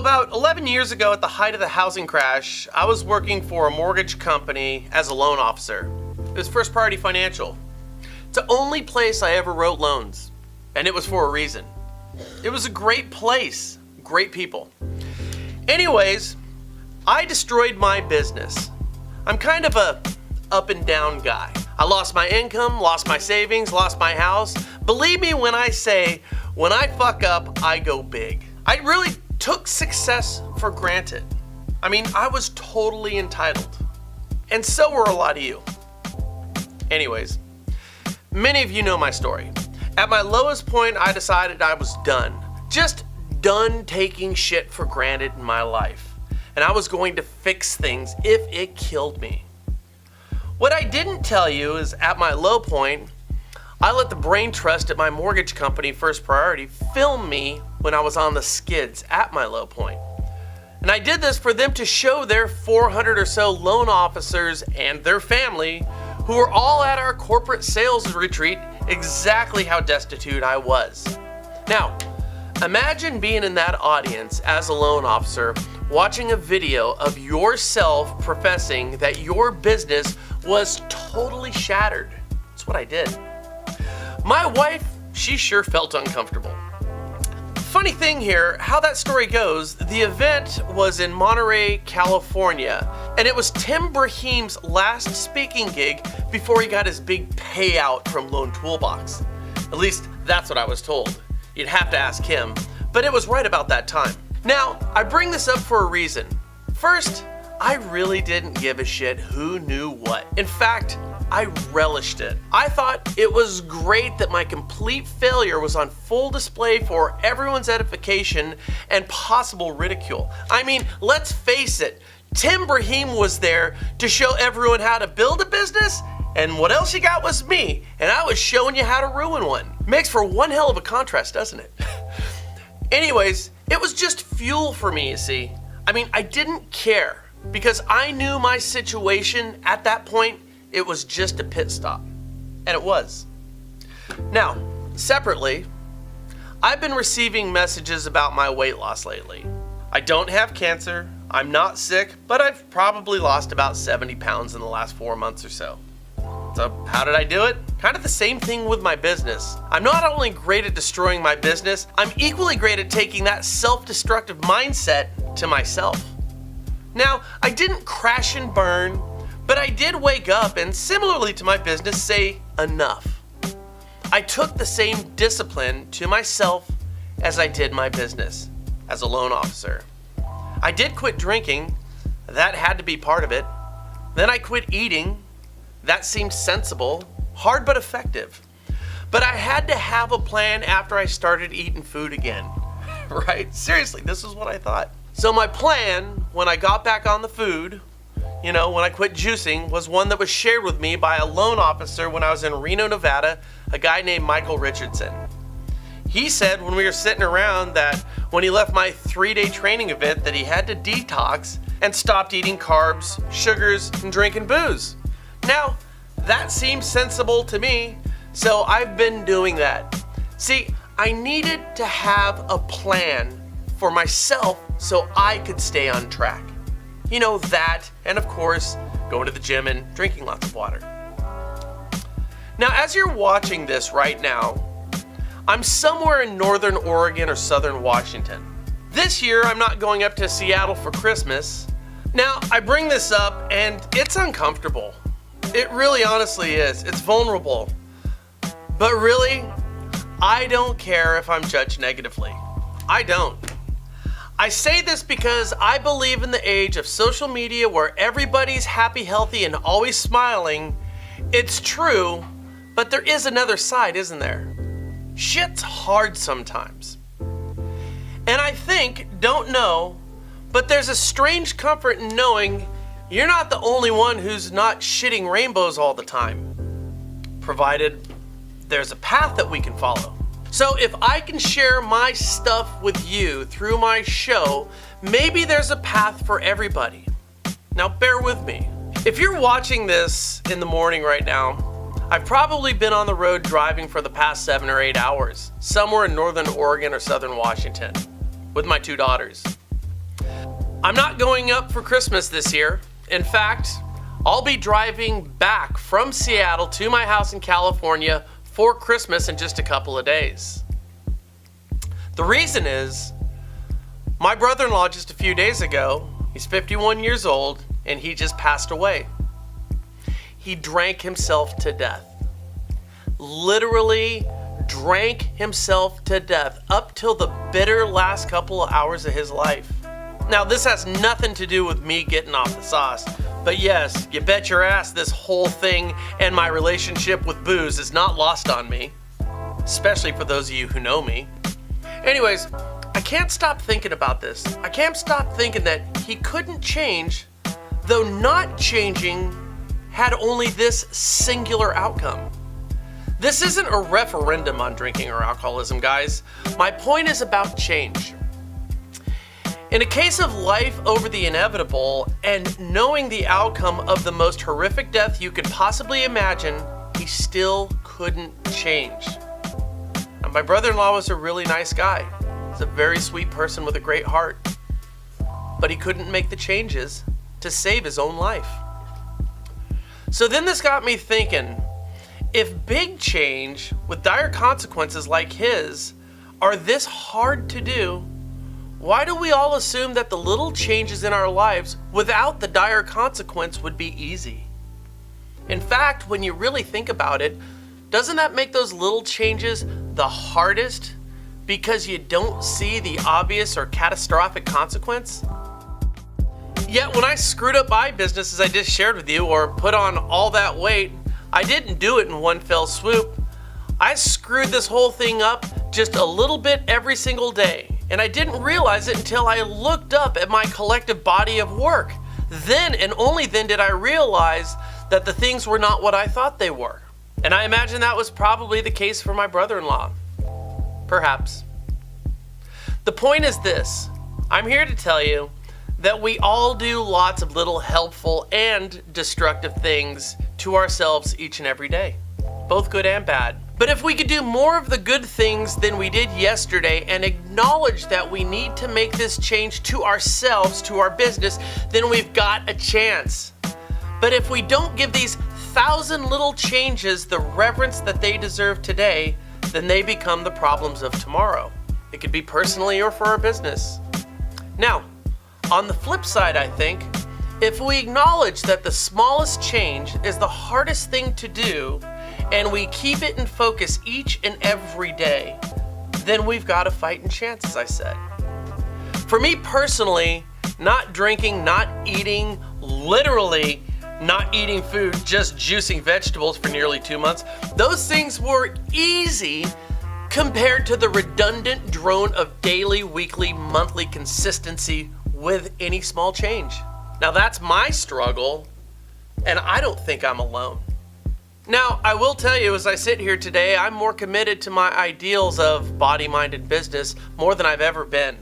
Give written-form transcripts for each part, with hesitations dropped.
about 11 years ago, at the height of the housing crash, I was working for a mortgage company as a loan officer. It was First Priority Financial. It's the only place I ever wrote loans, and it was for a reason. It was a great place, great people. Anyways, I destroyed my business. I'm kind of a up and down guy. I lost my income, lost my savings, lost my house. Believe me when I say, when I fuck up, I go big. I really took success for granted. I mean, I was totally entitled. And so were a lot of you. Anyways, many of you know my story. At my lowest point, I decided I was done. Just done taking shit for granted in my life. And I was going to fix things if it killed me. What I didn't tell you is at my low point, I let the brain trust at my mortgage company, First Priority, film me when I was on the skids at my low point. And I did this for them to show their 400 or so loan officers and their family, who were all at our corporate sales retreat, exactly how destitute I was. Now, imagine being in that audience as a loan officer, watching a video of yourself professing that your business was totally shattered. That's what I did. My wife, she sure felt uncomfortable. Funny thing here, how that story goes, the event was in Monterey, California, and it was Tim Brahim's last speaking gig before he got his big payout from Loan Toolbox. At least that's what I was told. You'd have to ask him, but it was right about that time. Now, I bring this up for a reason. First, I really didn't give a shit who knew what. In fact, I relished it. I thought it was great that my complete failure was on full display for everyone's edification and possible ridicule. I mean, let's face it, Tim Brahim was there to show everyone how to build a business, and what else you got was me, and I was showing you how to ruin one. Makes for one hell of a contrast, doesn't it? Anyways, it was just fuel for me, you see. I mean, I didn't care because I knew my situation at that point, it was just a pit stop. And it was. Now, separately, I've been receiving messages about my weight loss lately. I don't have cancer, I'm not sick, but I've probably lost about 70 pounds in the last 4 months or so. So how did I do it? Kind of the same thing with my business. I'm not only great at destroying my business, I'm equally great at taking that self-destructive mindset to myself. Now, I didn't crash and burn, but I did wake up and, similarly to my business, say enough. I took the same discipline to myself as I did my business as a loan officer. I did quit drinking. That had to be part of it. Then I quit eating. That seemed sensible, hard but effective. But I had to have a plan after I started eating food again. Right? Seriously, this is what I thought. So my plan, when I got back on the food, when I quit juicing, was one that was shared with me by a loan officer when I was in Reno, Nevada, a guy named Michael Richardson. He said when we were sitting around that when he left my 3-day training event that he had to detox and stopped eating carbs, sugars, and drinking booze. Now, that seems sensible to me, so I've been doing that. See, I needed to have a plan for myself so I could stay on track. That, and of course, going to the gym and drinking lots of water. Now, as you're watching this right now, I'm somewhere in northern Oregon or southern Washington. This year, I'm not going up to Seattle for Christmas. Now, I bring this up, and it's uncomfortable. It really honestly is. It's vulnerable. But really, I don't care if I'm judged negatively. I don't. I say this because I believe in the age of social media where everybody's happy, healthy, and always smiling. It's true, but there is another side, isn't there? Shit's hard sometimes. And I don't know, but there's a strange comfort in knowing you're not the only one who's not shitting rainbows all the time, provided there's a path that we can follow. So if I can share my stuff with you through my show, maybe there's a path for everybody. Now bear with me. If you're watching this in the morning right now, I've probably been on the road driving for the past 7 or 8 hours, somewhere in northern Oregon or southern Washington, with my 2 daughters. I'm not going up for Christmas this year. In fact, I'll be driving back from Seattle to my house in California for Christmas in just a couple of days. The reason is, my brother-in-law just a few days ago, he's 51 years old, and he just passed away. He drank himself to death. Literally drank himself to death up till the bitter last couple of hours of his life. Now, this has nothing to do with me getting off the sauce, but yes, you bet your ass this whole thing and my relationship with booze is not lost on me, especially for those of you who know me. Anyways, I can't stop thinking about this. I can't stop thinking that he couldn't change, though not changing had only this singular outcome. This isn't a referendum on drinking or alcoholism, guys. My point is about change. In a case of life over the inevitable and knowing the outcome of the most horrific death you could possibly imagine, he still couldn't change. Now, my brother-in-law was a really nice guy. He's a very sweet person with a great heart. But he couldn't make the changes to save his own life. So then this got me thinking, if big change with dire consequences like his are this hard to do, why do we all assume that the little changes in our lives without the dire consequence would be easy? In fact, when you really think about it, doesn't that make those little changes the hardest because you don't see the obvious or catastrophic consequence? Yet when I screwed up my business, as I just shared with you, or put on all that weight, I didn't do it in one fell swoop. I screwed this whole thing up just a little bit every single day. And I didn't realize it until I looked up at my collective body of work. Then and only then did I realize that the things were not what I thought they were. And I imagine that was probably the case for my brother-in-law. Perhaps. The point is this. I'm here to tell you that we all do lots of little helpful and destructive things to ourselves each and every day, both good and bad. But if we could do more of the good things than we did yesterday and acknowledge that we need to make this change to ourselves, to our business, then we've got a chance. But if we don't give these 1,000 little changes the reverence that they deserve today, then they become the problems of tomorrow. It could be personally or for our business. Now, on the flip side, I think, if we acknowledge that the smallest change is the hardest thing to do, and we keep it in focus each and every day, then we've got a fighting chance, as I said. For me personally, not drinking, not eating, literally not eating food, just juicing vegetables for nearly 2 months, those things were easy compared to the redundant drone of daily, weekly, monthly consistency with any small change. Now that's my struggle, and I don't think I'm alone. Now, I will tell you, as I sit here today, I'm more committed to my ideals of body, mind, and business more than I've ever been.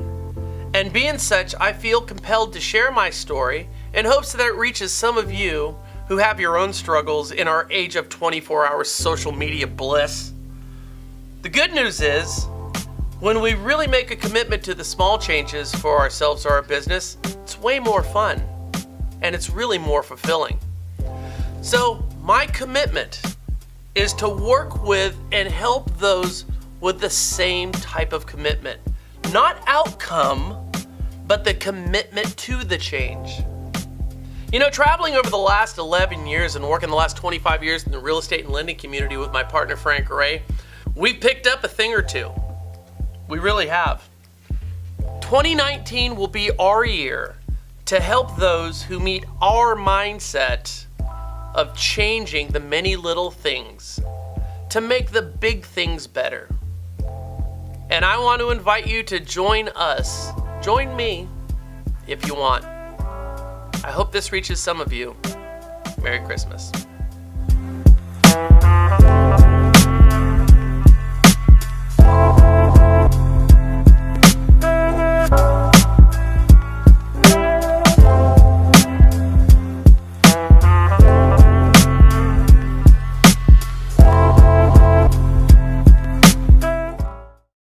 And being such, I feel compelled to share my story in hopes that it reaches some of you who have your own struggles in our age of 24-hour social media bliss. The good news is, when we really make a commitment to the small changes for ourselves or our business, it's way more fun, and it's really more fulfilling. So, my commitment is to work with and help those with the same type of commitment. Not outcome, but the commitment to the change. You know, traveling over the last 11 years and working the last 25 years in the real estate and lending community with my partner Frank Ray, we picked up a thing or two. We really have. 2019 will be our year to help those who meet our mindset of changing the many little things to make the big things better. And I want to invite you to join us, join me, if you want. I hope this reaches some of you. Merry Christmas.